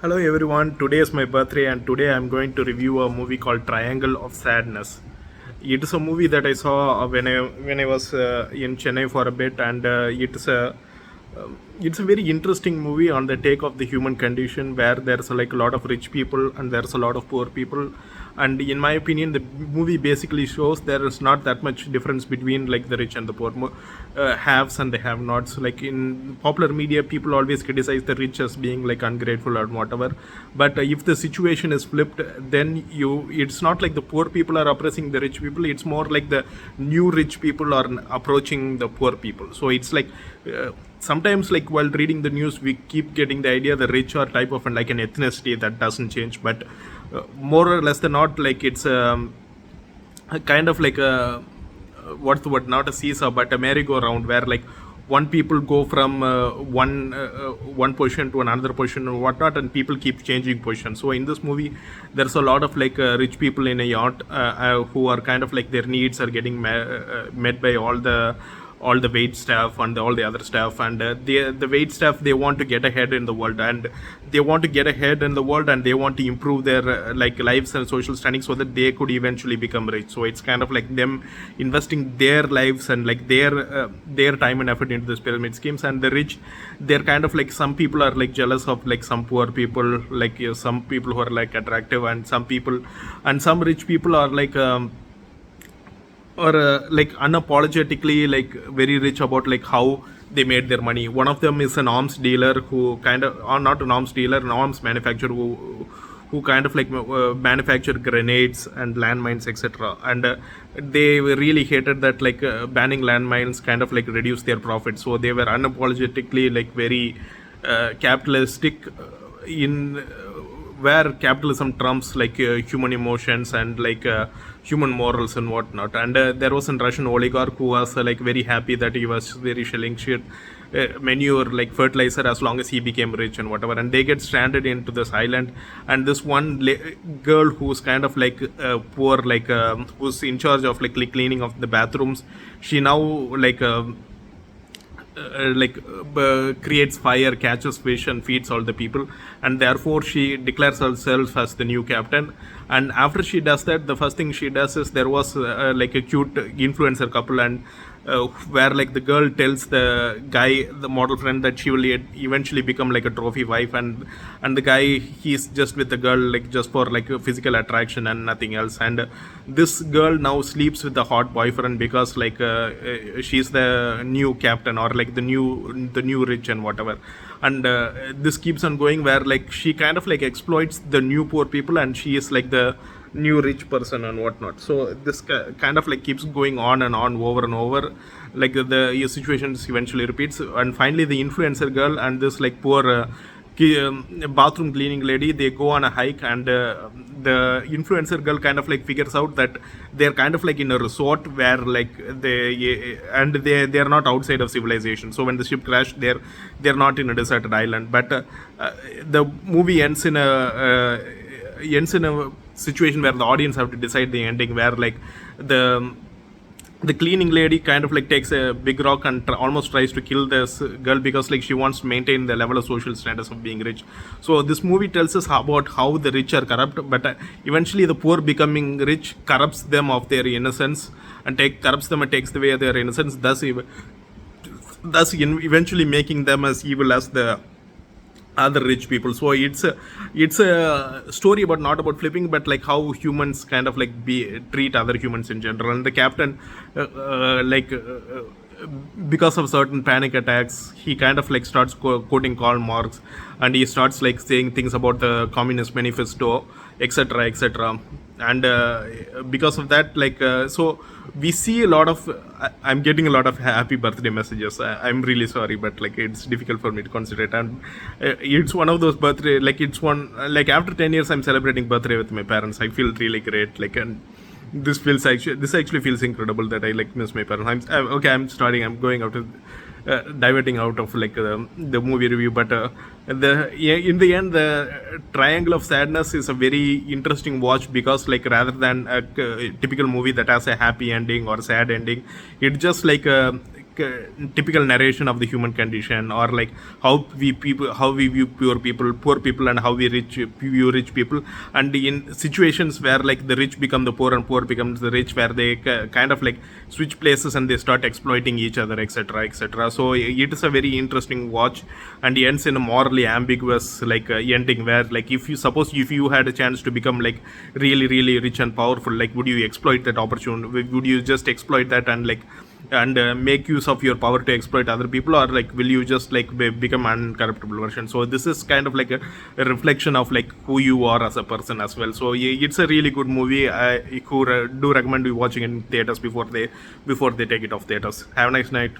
Hello everyone, today is my birthday and today I'm going to review a movie called Triangle of Sadness. It is a movie that I saw when I was in Chennai for a bit, and it's a very interesting movie on the take of the human condition, where there's like a lot of rich people and there's a lot of poor people. And in my opinion, the movie basically shows there is not that much difference between like the rich and the poor, haves and the have nots. Like in popular media, people always criticize the rich as being like ungrateful or whatever, but if the situation is flipped, then it's not like the poor people are oppressing the rich people, it's more like the new rich people are approaching the poor people. So it's like sometimes, like while reading the news, we keep getting the idea the rich are type of like an ethnicity that doesn't change, but more or less than not, like it's a kind of like a what's the word, not a seesaw but a merry-go-round, where like one people go from one position to another position and whatnot, and people keep changing positions. So in this movie there's a lot of like rich people in a yacht, who are kind of like their needs are getting met by all the wait staff and all the other staff, and the wait staff, they want to get ahead in the world, and they want to get ahead in the world, and they want to improve their like lives and social standing so that they could eventually become rich. So it's kind of like them investing their lives and like their time and effort into this pyramid schemes. And the rich, they're kind of like, some people are like jealous of like some poor people, like some people who are like attractive, and some rich people are like or like unapologetically like very rich about like how they made their money. One of them is an arms dealer who kind of, or not an arms dealer, an arms manufacturer who kind of like manufacture grenades and landmines, etc. And they really hated that like banning landmines kind of like reduced their profit, so they were unapologetically like very capitalistic in where capitalism trumps like human emotions and like human morals and whatnot. And there was a Russian oligarch who was like very happy that he was very shelling shit manure, like fertilizer, as long as he became rich and whatever. And they get stranded into this island, and this one girl who's kind of like poor, like who's in charge of like cleaning of the bathrooms, she now like creates fire, catches fish, and feeds all the people, and therefore she declares herself as the new captain. And after she does that, the first thing she does is, there was like a cute influencer couple, and where like the girl tells the guy, the model friend, that she will eventually become like a trophy wife, and the guy, he's just with the girl like just for like a physical attraction and nothing else. And this girl now sleeps with the hot boyfriend because like she's the new captain, or like the new rich and whatever. And this keeps on going, where like she kind of like exploits the new poor people, and she is like the new rich person and whatnot. So this kind of like keeps going on and on, over and over, like the situations eventually repeats. And finally the influencer girl and this like poor bathroom cleaning lady, they go on a hike, and the influencer girl kind of like figures out that they're kind of like in a resort where like they're not outside of civilization. So when the ship crashed, they're not in a deserted island. But the movie ends in a situation where the audience have to decide the ending, where like the cleaning lady kind of like takes a big rock and almost tries to kill this girl, because like she wants to maintain the level of social status of being rich. So this movie tells us about how the rich are corrupt, but eventually the poor becoming rich corrupts them of their innocence, and corrupts them and takes away their innocence, thus eventually making them as evil as the other rich people. So it's a story about, not about flipping, but like how humans kind of like treat other humans in general. And the captain because of certain panic attacks, he kind of like starts quoting Karl Marx, and he starts like saying things about the Communist Manifesto, etc., etc. And because of that, like so we see a lot of I'm getting a lot of happy birthday messages. I'm really sorry, but like it's difficult for me to concentrate. And it's one of those birthday, like it's one, like after 10 years I'm celebrating birthday with my parents. I feel really great, like, and this actually feels incredible that I like miss my parents. I'm going out of diverting out of like the movie review, but in the end, the Triangle of Sadness is a very interesting watch, because like rather than a typical movie that has a happy ending or sad ending, it just like typical narration of the human condition, or like how we view poor people, and how we view rich people, and in situations where like the rich become the poor and poor becomes the rich, where they kind of like switch places and they start exploiting each other, etc., etc. So it is a very interesting watch, and ends in a morally ambiguous like ending, where like if you had a chance to become like really really rich and powerful, like would you exploit that opportunity? Would you just exploit that and like make use of your power to exploit other people, or like will you just like become uncorruptible version? So this is kind of like a reflection of like who you are as a person as well. So it's a really good movie. I do recommend you watching in theaters before they take it off theaters. Have a nice night.